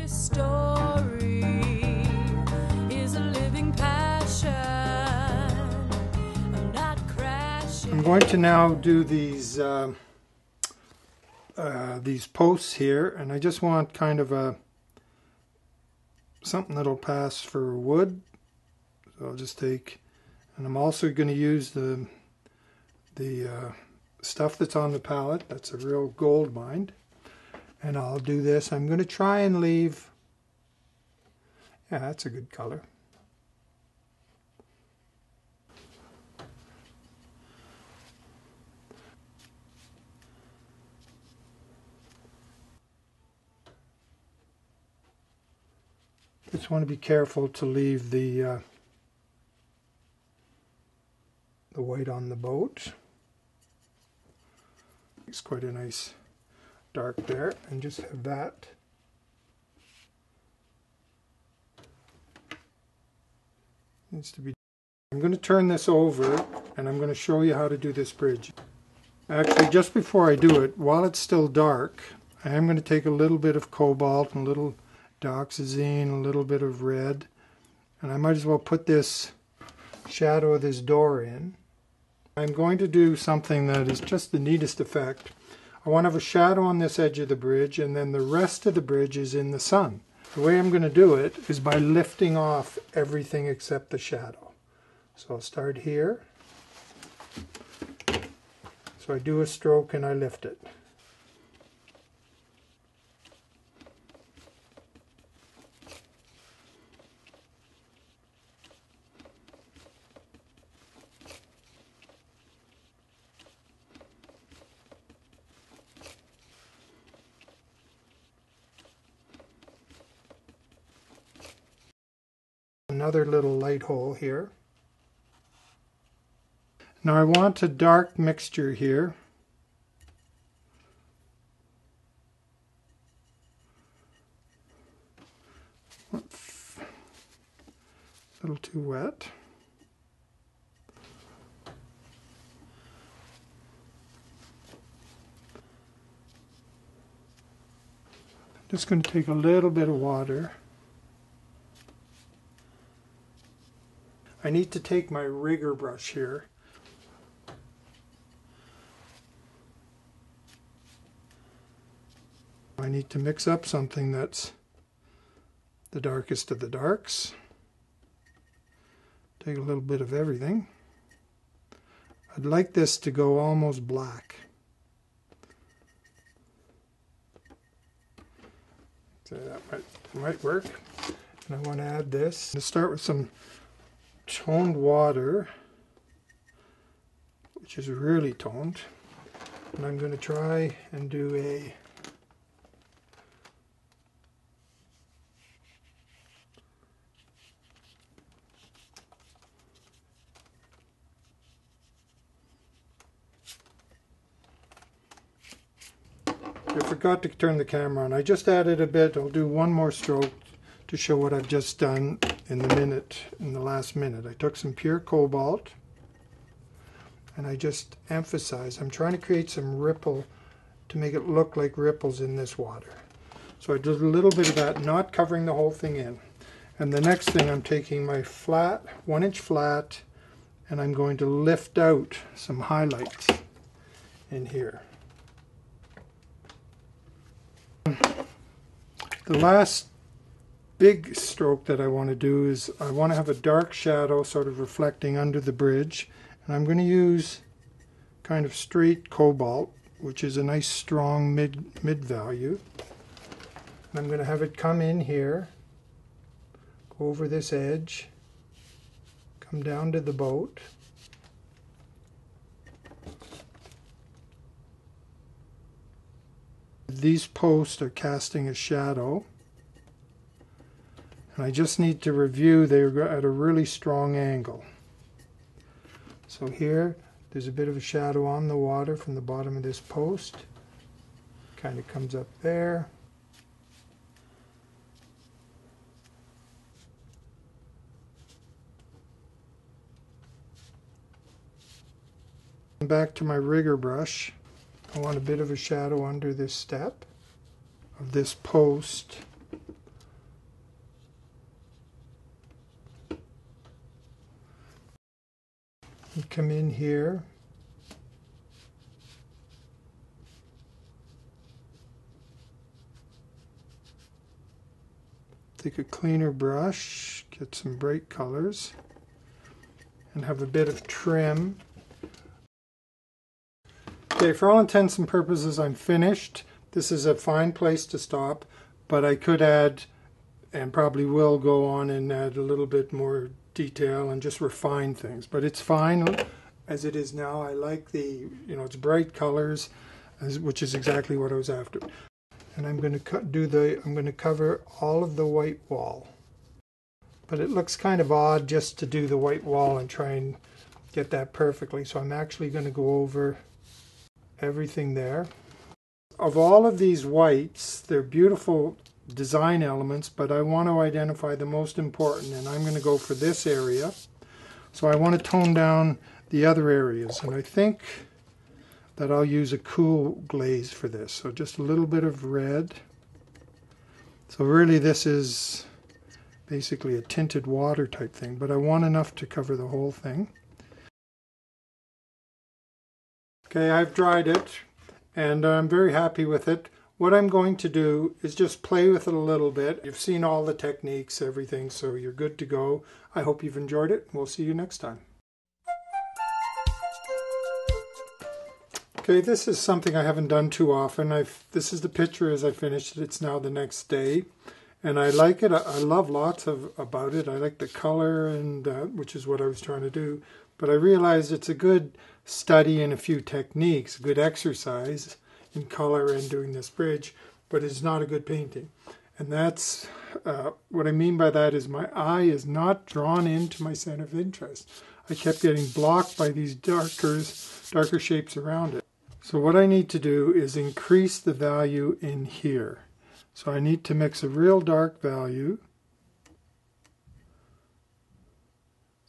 this story is a living passion. I'm not crashing. I'm going to now do these posts here, and I just want kind of something that'll pass for wood. So I'll just take, and I'm also going to use the stuff that's on the palette. That's a real gold mine. And I'll do this. I'm going to try and leave, yeah, that's a good color. Just want to be careful to leave the white on the boat. It's quite a nice dark there, and just have that. Needs to be. I'm going to turn this over, and I'm going to show you how to do this bridge. Actually, just before I do it, while it's still dark, I am going to take a little bit of cobalt and a little dioxazine, a little bit of red, and I might as well put this shadow of this door in. I'm going to do something that is just the neatest effect. I want to have a shadow on this edge of the bridge, and then the rest of the bridge is in the sun. The way I'm going to do it is by lifting off everything except the shadow. So I'll start here. So I do a stroke and I lift it. Another little light hole here. Now I want a dark mixture here. A little too wet. Just going to take a little bit of water. I need to take my rigger brush here. I need to mix up something that's the darkest of the darks. Take a little bit of everything. I'd like this to go almost black. So that might work. And I want to add this. Let's start with some toned water, which is really toned, and I'm going to try and do a I forgot to turn the camera on. I just added a bit. I'll do one more stroke to show what I've just done in the last minute. I took some pure cobalt and I just emphasize, I'm trying to create some ripple to make it look like ripples in this water. So I did a little bit of that, not covering the whole thing in. And the next thing, I'm taking my flat, 1-inch flat, and I'm going to lift out some highlights in here. The last big stroke that I want to do is I want to have a dark shadow sort of reflecting under the bridge, and I'm going to use kind of straight cobalt, which is a nice strong mid value. And I'm going to have it come in here, go over this edge, come down to the boat. These posts are casting a shadow. And I just need to review they're at a really strong angle. So here, there's a bit of a shadow on the water from the bottom of this post. Kind of comes up there. Back to my rigger brush. I want a bit of a shadow under this step of this post You come in here. Take a cleaner brush, get some bright colors, and have a bit of trim. Okay, for all intents and purposes, I'm finished. This is a fine place to stop, but I could add, and probably will go on and add a little bit more detail and just refine things. But it's fine as it is now. I like the, it's bright colors, which is exactly what I was after. And I'm going to cover all of the white wall. But it looks kind of odd just to do the white wall and try and get that perfectly. So I'm actually going to go over everything there. Of all of these whites, they're beautiful design elements, but I want to identify the most important, and I'm going to go for this area. So I want to tone down the other areas, and I think that I'll use a cool glaze for this. So just a little bit of red. So really this is basically a tinted water type thing, but I want enough to cover the whole thing. Okay, I've dried it and I'm very happy with it. What I'm going to do is just play with it a little bit. You've seen all the techniques, everything, so you're good to go. I hope you've enjoyed it. We'll see you next time. Okay, this is something I haven't done too often. This is the picture as I finished it. It's now the next day, and I like it. I love lots about it. I like the color, and which is what I was trying to do. But I realized it's a good study in a few techniques, a good exercise in color and doing this bridge, but it's not a good painting. And that's what I mean by that is my eye is not drawn into my center of interest. I kept getting blocked by these darker shapes around it. So what I need to do is increase the value in here. So I need to mix a real dark value,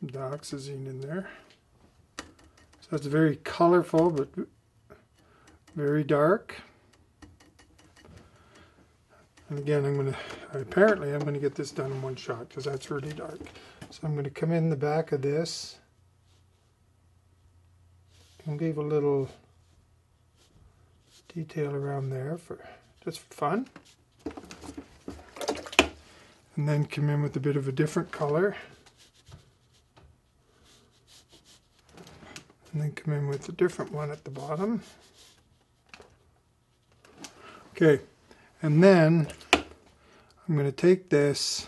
some dioxazine in there. So it's very colorful but very dark. And again, I'm going to get this done in one shot because that's really dark. So I'm going to come in the back of this and leave a little detail around there for just fun. And then come in with a bit of a different color. And then come in with a different one at the bottom. Okay, and then I'm going to take this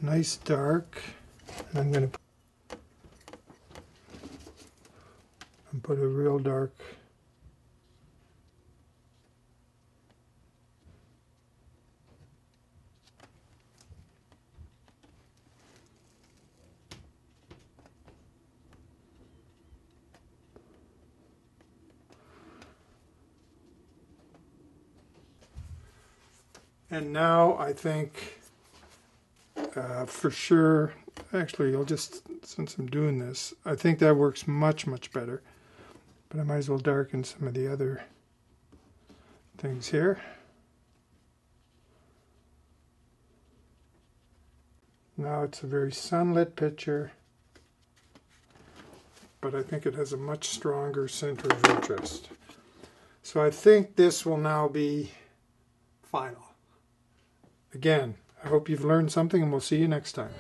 nice dark, and I'm going to put a real dark and now I think for sure, actually since I'm doing this, I think that works much better, but I might as well darken some of the other things here. Now it's a very sunlit picture, but I think it has a much stronger center of interest. So I think this will now be final. Again, I hope you've learned something, and we'll see you next time.